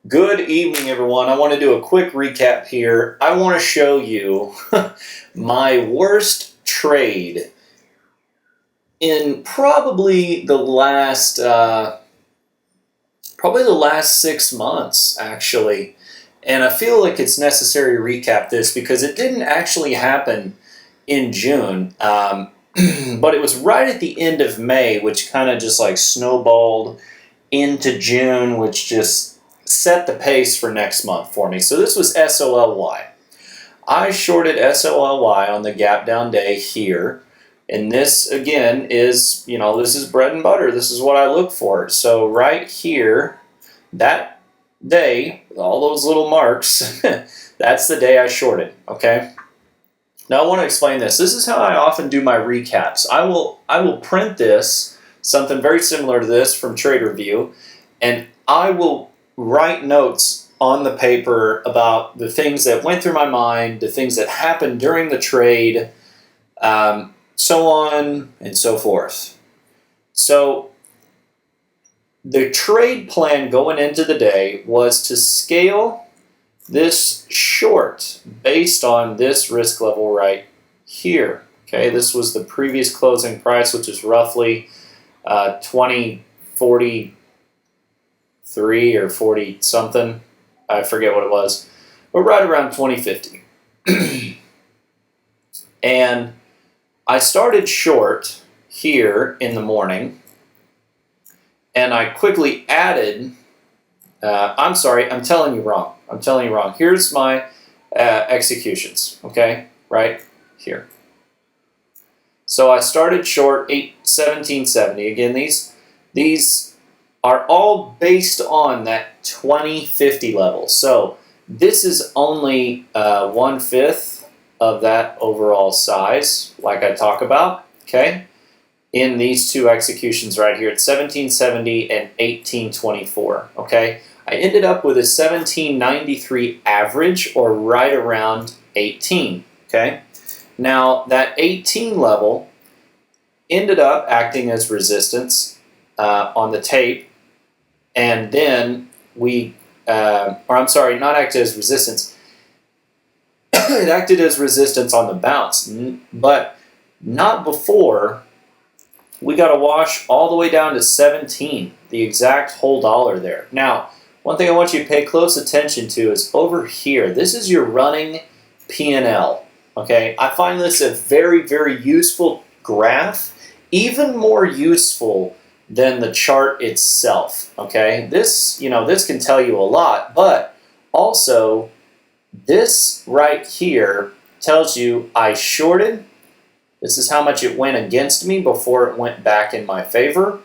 Good evening, everyone. I want to do a quick recap here. I want to show you my worst trade in probably the last 6 months, actually. And I feel like it's necessary to recap this because it didn't actually happen in June, but it was right at the end of May, which kind of just like snowballed into June, which just set the pace for next month for me. So this was SOLY. I shorted SOLY on the gap down day here. And this, again, is, this is bread and butter. This is what I look for. So right here, that day, with all those little marks, that's the day I shorted, okay? Now I want to explain this. This is how I often do my recaps. I will print this, something very similar to this from TraderView, and I will write notes on the paper about the things that went through my mind, the things that happened during the trade, so on and so forth. So the trade plan going into the day was to scale this short based on this risk level right here. Okay, this was the previous closing price, which is roughly 2043 or 40 something. I forget what it was, but right around 2050. And I started short here in the morning, and I quickly added, I'm sorry, I'm telling you wrong. Here's my executions, okay, right here. So I started short 1770. Again, these are all based on that 2050 level. So this is only 1/5 of that overall size, like I talk about, okay, in these two executions right here at 1770 and 1824, okay. I ended up with a 1793 average, or right around 18, okay. Now that 18 level ended up acting as resistance on the tape, and then not acted as resistance, it acted as resistance on the bounce, but not before we got a wash all the way down to 17, the exact whole dollar there. Now, one thing I want you to pay close attention to is over here. This is your running P&L, okay? I find this a very, very useful graph, even more useful than the chart itself, okay? This can tell you a lot, but also this right here tells you I shorted. This is how much it went against me before it went back in my favor.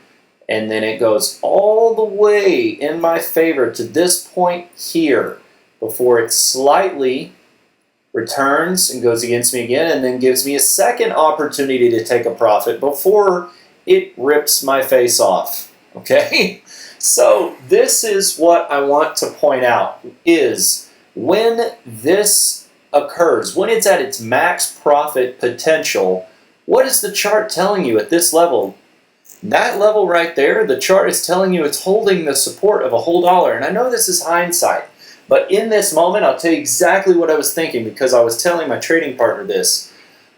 And then it goes all the way in my favor to this point here before it slightly returns and goes against me again, and then gives me a second opportunity to take a profit before it rips my face off, okay? So this is what I want to point out, is when this occurs, when it's at its max profit potential, what is the chart telling you at this level? That level right there, the chart is telling you it's holding the support of a whole dollar. And I know this is hindsight, but in this moment, I'll tell you exactly what I was thinking, because I was telling my trading partner this.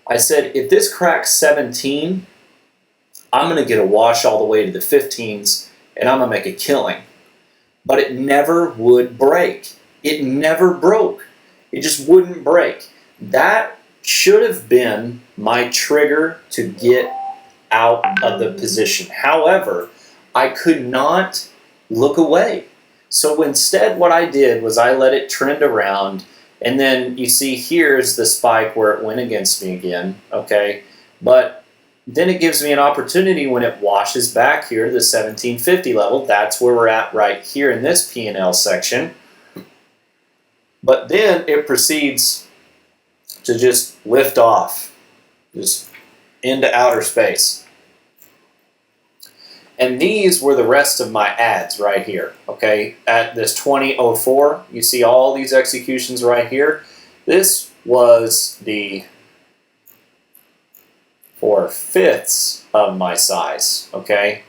I said, if this cracks 17, I'm going to get a wash all the way to the 15s, and I'm going to make a killing. But it never would break. It never broke. It just wouldn't break. That should have been my trigger to get out of the position. However, I could not look away. So instead, what I did was I let it trend around, and then you see here's the spike where it went against me again, okay? But then it gives me an opportunity when it washes back here to the 1750 level. That's where we're at right here in this P&L section. But then it proceeds to just lift off, just into outer space. And these were the rest of my ads right here, okay? At this 2004, you see all these executions right here. This was the 4/5 of my size, okay?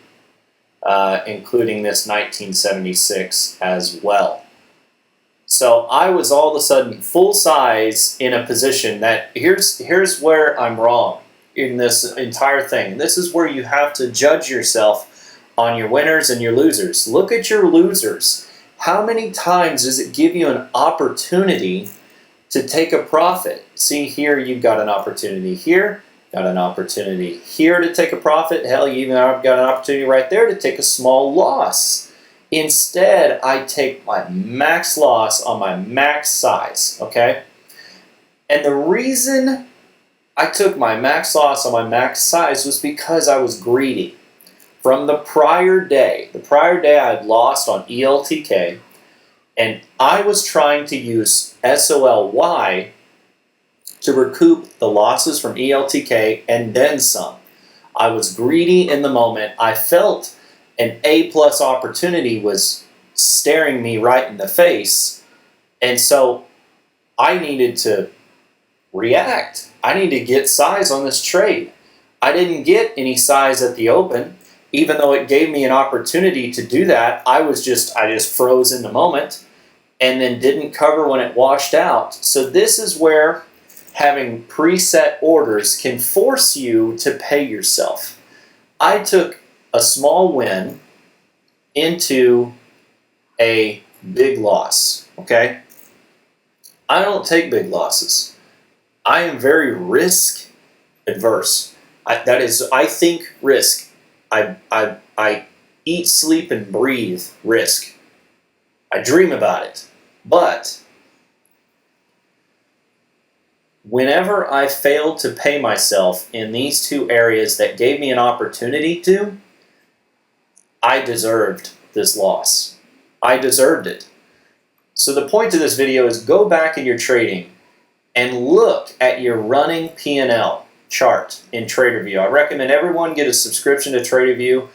Including this 1976 as well. So I was all of a sudden full size in a position that here's where I'm wrong in this entire thing. And this is where you have to judge yourself on your winners and your losers. Look at your losers. How many times does it give you an opportunity to take a profit? See, here you've got an opportunity here, got an opportunity here to take a profit. Hell, you even got an opportunity right there to take a small loss. Instead, I take my max loss on my max size, okay? And the reason I took my max loss on my max size was because I was greedy. From the prior day I had lost on ELTK, and I was trying to use SOLY to recoup the losses from ELTK and then some. I was greedy in the moment. I felt an A+ opportunity was staring me right in the face, and so I needed to react. I needed to get size on this trade. I didn't get any size at the open, even though it gave me an opportunity to do that. I just froze in the moment and then didn't cover when it washed out. So this is where having preset orders can force you to pay yourself. I took a small win into a big loss, okay? I don't take big losses. I am very risk adverse. I think risk. I eat, sleep, and breathe risk. I dream about it. But whenever I failed to pay myself in these two areas that gave me an opportunity to, I deserved this loss. I deserved it. So the point of this video is go back in your trading and look at your running P&L chart in TraderView. I recommend everyone get a subscription to TraderView.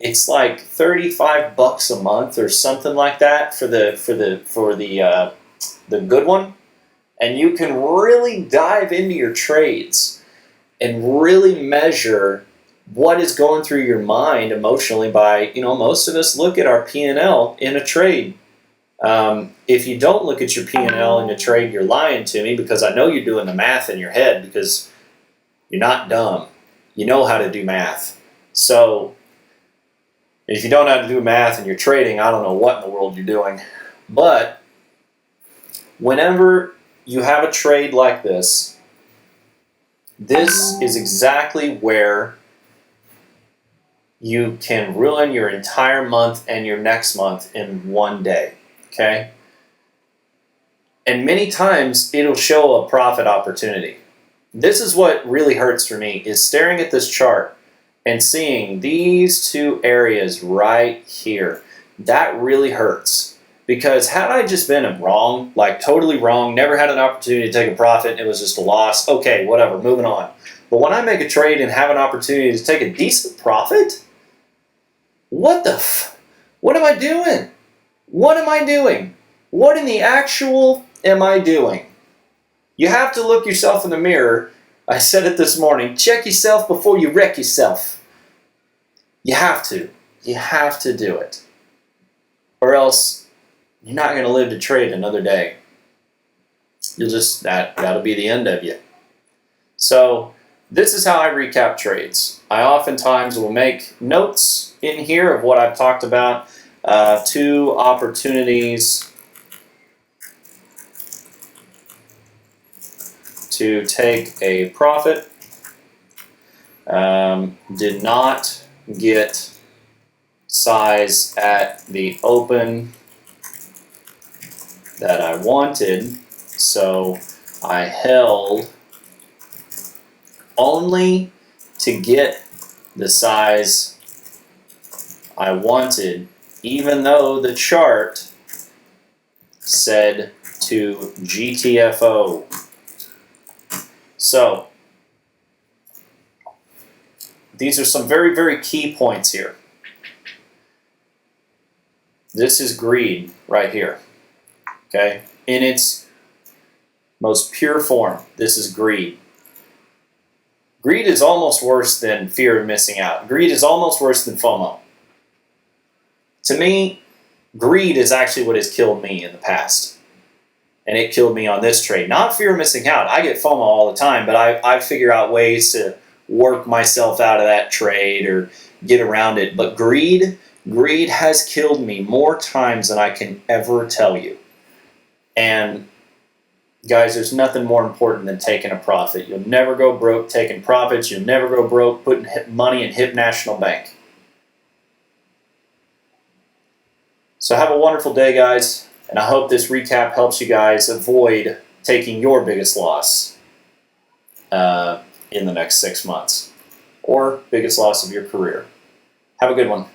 It's like $35 a month or something like that for the good one, and you can really dive into your trades and really measure what is going through your mind emotionally by, most of us look at our P&L in a trade. If you don't look at your P&L in a trade, you're lying to me, because I know you're doing the math in your head, because you're not dumb. You know how to do math. So if you don't know how to do math and you're trading, I don't know what in the world you're doing. But whenever you have a trade like this, this is exactly where you can ruin your entire month and your next month in one day, okay? And many times it'll show a profit opportunity. This is what really hurts for me, is staring at this chart and seeing these two areas right here. That really hurts, because had I just been wrong, like totally wrong, never had an opportunity to take a profit, it was just a loss, okay, whatever, moving on. But when I make a trade and have an opportunity to take a decent profit, what am I doing? What am I doing? What in the actual am I doing? You have to look yourself in the mirror. I said it this morning. Check yourself before you wreck yourself. You have to. You have to do it. Or else you're not going to live to trade another day. That'll be the end of you. So this is how I recap trades. I oftentimes will make notes in here of what I've talked about. 2 opportunities to take a profit. Did not get size at the open that I wanted, so I held only to get the size I wanted, even though the chart said to GTFO. So these are some very, very key points here. This is greed right here, okay? In its most pure form, this is greed. Greed is almost worse than fear of missing out. Greed is almost worse than FOMO. To me, Greed is actually what has killed me in the past. And it killed me on this trade. Not fear of missing out. I get FOMO all the time, but I figure out ways to work myself out of that trade or get around it. But greed has killed me more times than I can ever tell you. And guys, there's nothing more important than taking a profit. You'll never go broke taking profits. You'll never go broke putting money in Hip National Bank. So have a wonderful day, guys, and I hope this recap helps you guys avoid taking your biggest loss in the next 6 months or biggest loss of your career. Have a good one.